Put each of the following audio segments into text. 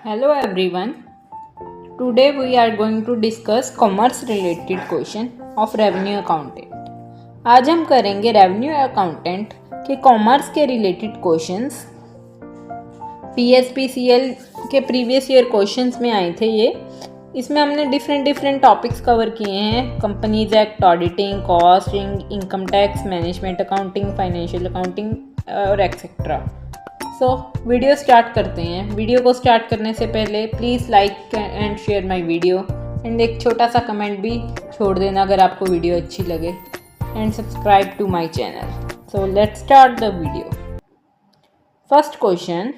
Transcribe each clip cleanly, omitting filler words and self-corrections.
Hello everyone. Today we are going to discuss commerce related question of revenue accountant. आज हम करेंगे revenue accountant के commerce के related questions. PSPCL के previous year questions में आए थे ये। इसमें हमने डिफरेंट टॉपिक्स कवर किए हैं, companies act, auditing, costing, income tax, management accounting, financial accounting और एक्सेट्रा। सो वीडियो स्टार्ट करते हैं। वीडियो को स्टार्ट करने से पहले please like and share my video and एक छोटा सा कमेंट भी छोड़ देना अगर आपको वीडियो अच्छी लगे, and subscribe to my channel. So let's start the video. First question,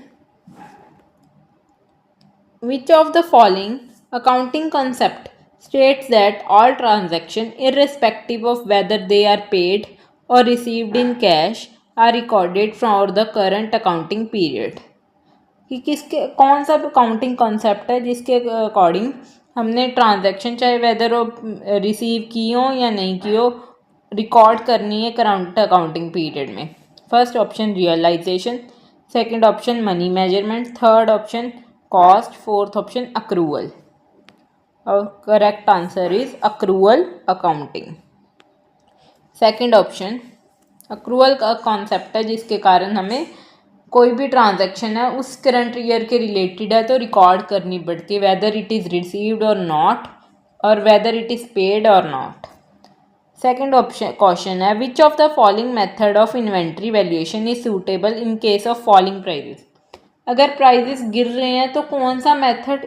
which of the following accounting concept states that all transactions irrespective of whether they are paid or received in cash are recorded for the current accounting period? कि किसके कौन सा accounting concept है जिसके according हमने transaction चाहे weather वो receive की हो या नहीं की हो रिकॉर्ड करनी है करंट अकाउंटिंग पीरियड में। First option realisation, second option money measurement, third option cost, fourth option accrual. और correct answer is accrual accounting. Second option accrual का कॉन्सेप्ट है जिसके कारण हमें कोई भी ट्रांजैक्शन है उस करंट ईयर के रिलेटेड है तो रिकॉर्ड करनी पड़ती है, वेदर इट इज़ रिसीव्ड और नॉट, और वेदर इट इज़ पेड और नॉट। सेकंड ऑप्शन क्वेश्चन है, which of the following method of inventory valuation is suitable in case of falling prices? अगर प्राइजेस गिर रहे हैं तो कौन सा मेथड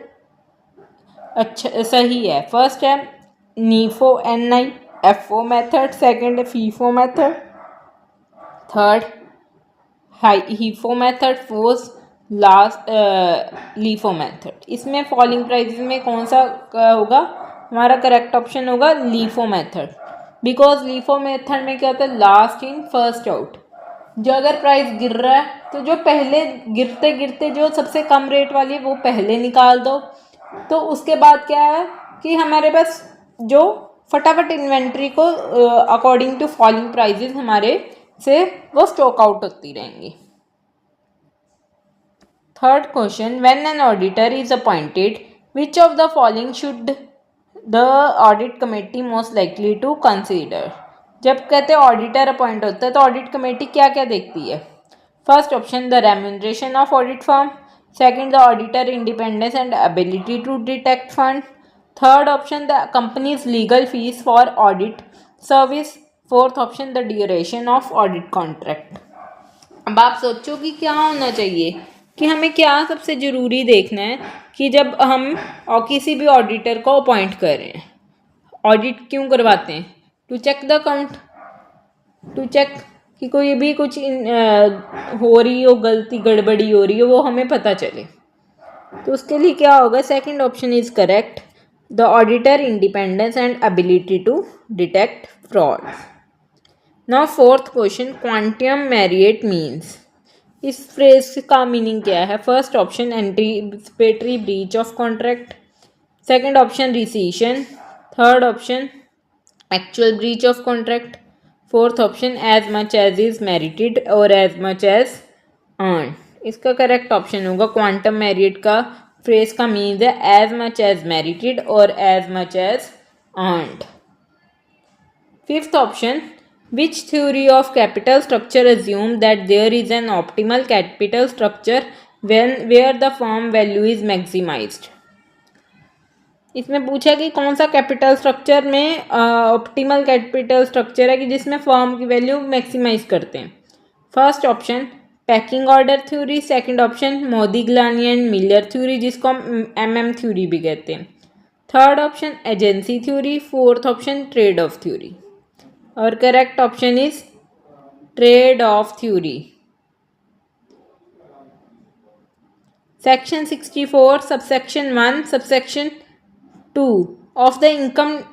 अच्छा सही है? फर्स्ट है नीफो NIFO मेथड, सेकंड है FIFO method, third HIFO method, fourth last LIFO method. इसमें फॉलिंग प्राइजेस में कौन सा होगा? हमारा करेक्ट ऑप्शन होगा LIFO method, because LIFO method में क्या होता है, लास्ट इन फर्स्ट आउट। जो अगर प्राइस गिर रहा है तो जो पहले गिरते गिरते जो सबसे कम रेट वाली है वो पहले निकाल दो, तो उसके बाद क्या है कि हमारे पास जो फटाफट इन्वेंट्री को अकॉर्डिंग टू फॉलिंग प्राइजेस हमारे से वो स्टॉक आउट होती रहेंगी। Third question, when an auditor is appointed which of the following should the audit committee most likely to consider? जब कहते हैं ऑडिटर अपॉइंट होता है तो ऑडिट कमेटी क्या क्या देखती है? First option the remuneration of audit firm, second the auditor independence and ability to detect fund, third option the company's legal fees for audit service, fourth option the duration of audit contract. अब आप सोचो कि क्या होना चाहिए, कि हमें क्या सबसे ज़रूरी देखना है कि जब हम किसी भी ऑडिटर को अपॉइंट कर रहे हैं। ऑडिट क्यों करवाते हैं? To check the account, to check कि कोई भी कुछ हो रही हो, गलती गड़बड़ी हो रही हो वो हमें पता चले। तो उसके लिए क्या होगा? Second option is correct, the auditor independence and ability to detect fraud. Now fourth question, quantum meruit means, इस फ्रेज का मीनिंग क्या है? First option anticipatory breach of contract, second option rescission, third option actual breach of contract, fourth option as much as is merited और as much as earn. इसका correct option होगा quantum meruit का phrase का means है as much as married और as much as earned. Fifth option, which theory of capital structure assume that there is an optimal capital structure where the firm value is maximized? इसमें पूछा कि कौन सा capital structure में optimal capital structure है कि जिसमें फर्म की वैल्यू मैक्सिमाइज करते हैं। First option pecking order theory, second option Modigliani and Miller theory जिसको हम MM थ्योरी भी कहते हैं, third option agency theory, fourth option trade off theory. और correct option is trade off theory. Section 64 subsection 1 subsection 2 of the Income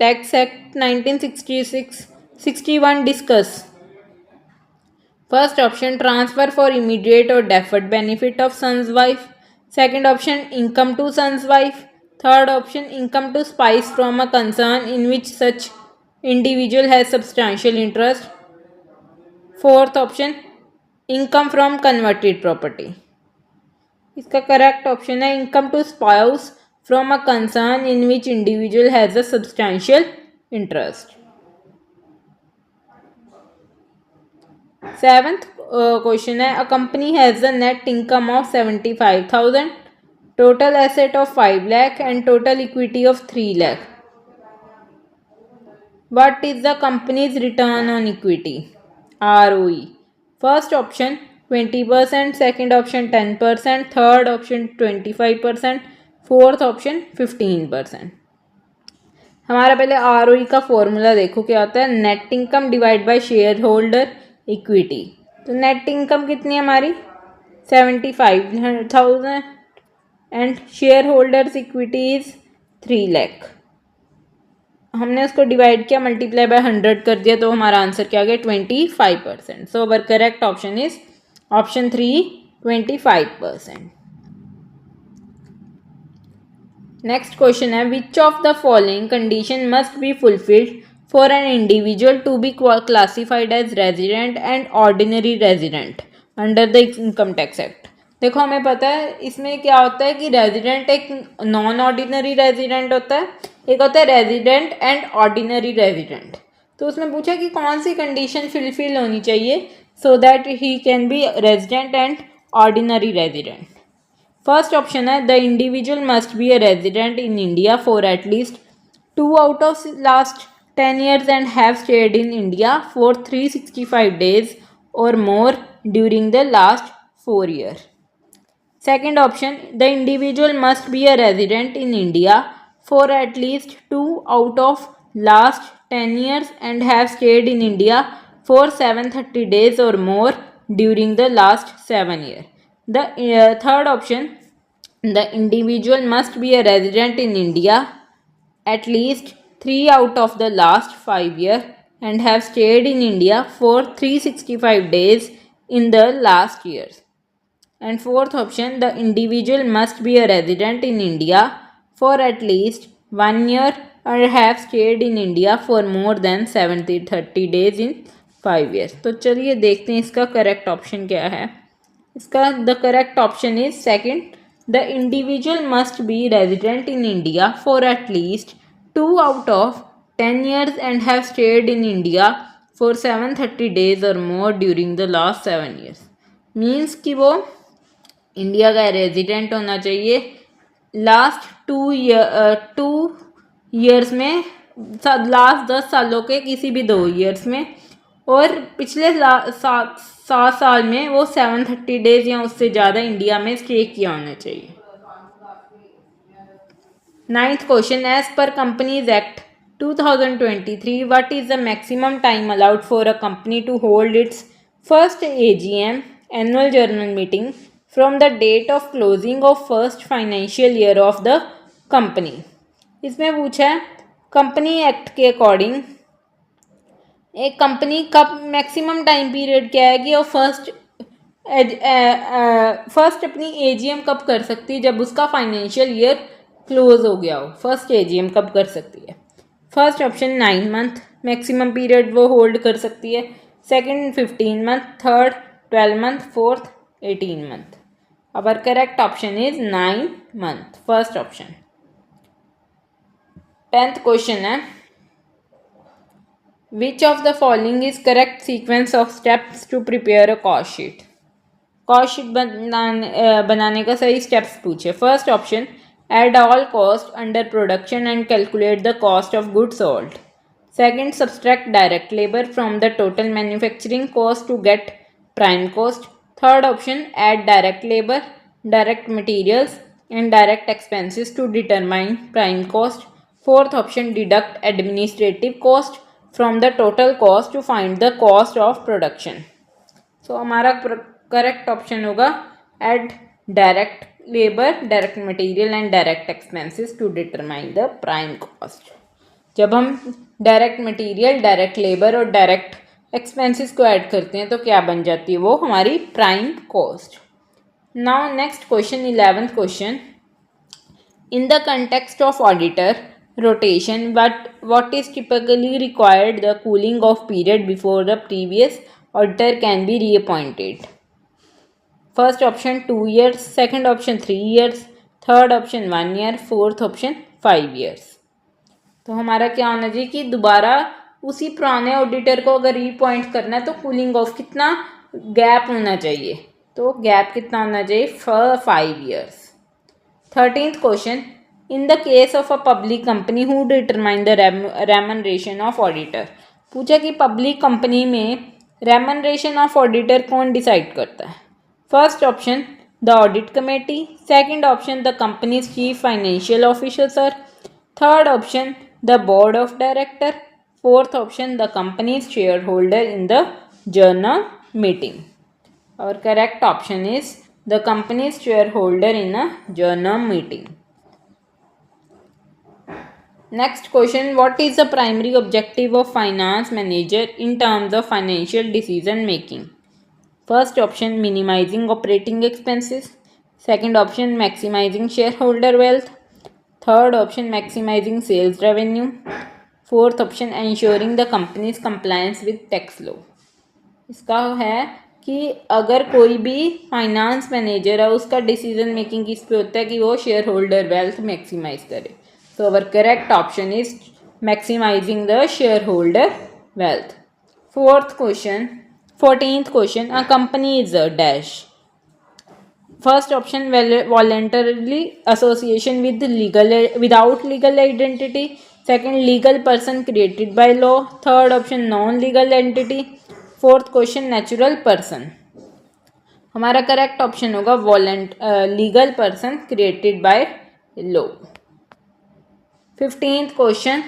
Tax Act 1961 discuss. First option transfer for immediate or deferred benefit of son's wife, second option income to son's wife, third option income to spouse from a concern in which such individual has substantial interest, fourth option income from converted property. इसका correct option है income to spouse from a concern in which individual has a substantial interest. Seventh question है, a company has a net income of 75,000, total asset of 5 lakh and total equity of 3 lakh. What is the company's return on equity? ROE. First option 20%, second option 10%, third option 25%, fourth option 15%। हमारा पहले ROE का formula देखो क्या होता है, net income divide by share holder equity. तो net income कितनी है हमारी 75,000 and share holders equity is 3 lakh. हमने उसको डिवाइड किया, मल्टीप्लाई बाय 100 कर दिया, तो हमारा आंसर क्या आ गया 25%। So our correct option is option 3 25%। Next question है, which of the following condition must be fulfilled for an individual to be classified as resident and ordinary resident under the income tax act. देखो हमें पता है इसमें क्या होता है कि रेजिडेंट एक नॉन ऑर्डिनरी रेजिडेंट होता है, एक होता है रेजिडेंट एंड ऑर्डिनरी रेजिडेंट। तो उसमें पूछा कि कौन सी कंडीशन फुलफिल होनी चाहिए so that he can be resident and ordinary resident. First option है, the individual must be a resident in India for at least 2 out of last 10 years and have stayed in India for 365 days or more during the last 4 years. Second option, the individual must be a resident in India for at least 2 out of last 10 years and have stayed in India for 730 days or more during the last 7 years. The third option, the individual must be a resident in India at least 3 out of the last 5 years and have stayed in India for 365 days in the last years. And fourth option, the individual must be a resident in India for at least 1 year or have stayed in India for more than 30 days in 5 years. तो चलिए देखते हैं इसका correct option क्या है। इसका the correct option is second, the individual must B resident in India for at least 2 out of 10 years and have stayed in India for 730 days or more during the last 7 years. Means कि वो India का resident होना चाहिए last 2 years में, last 10 सालों के किसी भी 2 ईयर्स में, और पिछले 7 साल में वो 730 डेज या उससे ज़्यादा इंडिया में स्टे किया होना चाहिए। Ninth question, as per company's act 2023 what is the maximum time allowed for a company to hold its first AGM annual general meeting from the date of closing of first financial year of the company. इसमें पूछा है company act के according एक company कब maximum time period क्या है कि वो फर्स्ट अपनी AGM कब कर सकती है, जब उसका फाइनेंशियल ईयर क्लोज हो गया हो। फर्स्ट AGM कब कर सकती है? First option 9 month maximum period वो होल्ड कर सकती है, second 15 month, third 12 month, fourth 18 month. Our correct option is 9 month, first option. 10th question है, which of the following is correct sequence of steps to prepare a cost sheet. Cost sheet बनाने का सही steps पूछे। First option, add all cost under production and calculate the cost of goods sold. Second, subtract direct labor from the total manufacturing cost to get prime cost. Third option, add direct labor, direct materials and direct expenses to determine prime cost. Fourth option, deduct administrative cost from the total cost to find the cost of production. So हमारा correct option होगा add direct labor, direct material and direct expenses to determine the prime cost. जब हम direct material, direct labour और direct expenses को add करते हैं तो क्या बन जाती है वो हमारी prime cost. Now next question, 11th question, in the context of auditor rotation what is typically required the cooling off period before the previous auditor can be reappointed. First option 2 years, second option 3 years, third option 1 year, fourth option 5 years। तो हमारा क्या होना चाहिए कि दोबारा उसी पुराने auditor को अगर रीअपॉइंट करना है तो कूलिंग ऑफ कितना गैप होना चाहिए, तो गैप कितना होना चाहिए 5 years। 13th question, in the case of a public company who determine the remuneration of auditor. पूछा कि पब्लिक कंपनी में रेमनरेशन ऑफ ऑडिटर कौन डिसाइड करता है। First option the audit committee, second option the company's chief financial officer, third option the board of director, fourth option the company's shareholder in the general meeting. और correct option is the company's shareholder in a general meeting. Next question, what is the primary objective of finance manager in terms of financial decision making. First option minimising operating expenses, second option maximising share holder wealth, third option maximising sales revenue, fourth option ensuring the company's compliance with tax law. इसका है कि अगर कोई भी finance manager है उसका decision making किस पे होता है कि वो शेयर होल्डर वेल्थ मैक्सिमाइज करे। तो our correct option is maximising the share holder wealth. Fourth question, 14th question, a company is a dash. First option voluntarily association with without legal identity, second legal person created by law, third option non legal entity, fourth question natural person। हमारा correct option होगा legal person created by law. 15th question,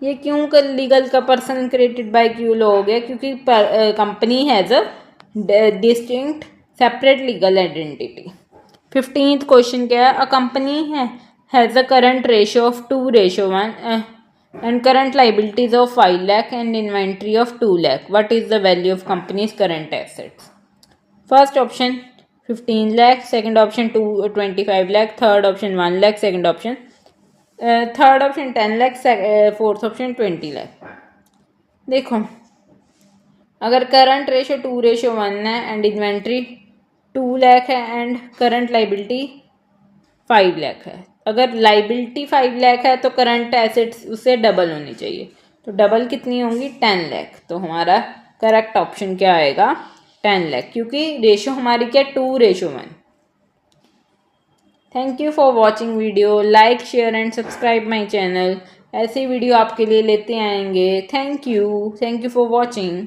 ये क्यों legal का person created by क्यों लो हो गया, क्योंकि company has a distinct separate legal identity. 15th question क्या है, a company has a current ratio of 2:1 and current liabilities of 5 lakh and inventory of 2 lakh। What is the value of companies current assets. First option 15 lakh, second option 25 lakh, third option 1 lakh, second option third option 10 lakh, fourth option 20 lakh। देखो अगर current ratio 2:1 है and inventory 2 lakh है and current liability 5 lakh है, अगर liability 5 lakh है तो current assets उससे double होनी चाहिए, तो डबल कितनी होंगी 10 lakh। तो हमारा करेक्ट ऑप्शन क्या आएगा 10 lakh, क्योंकि रेशो हमारी क्या 2:1। Thank you for watching video, like share and subscribe my channel. ऐसे वीडियो आपके लिए लेते आएंगे। Thank you for watching.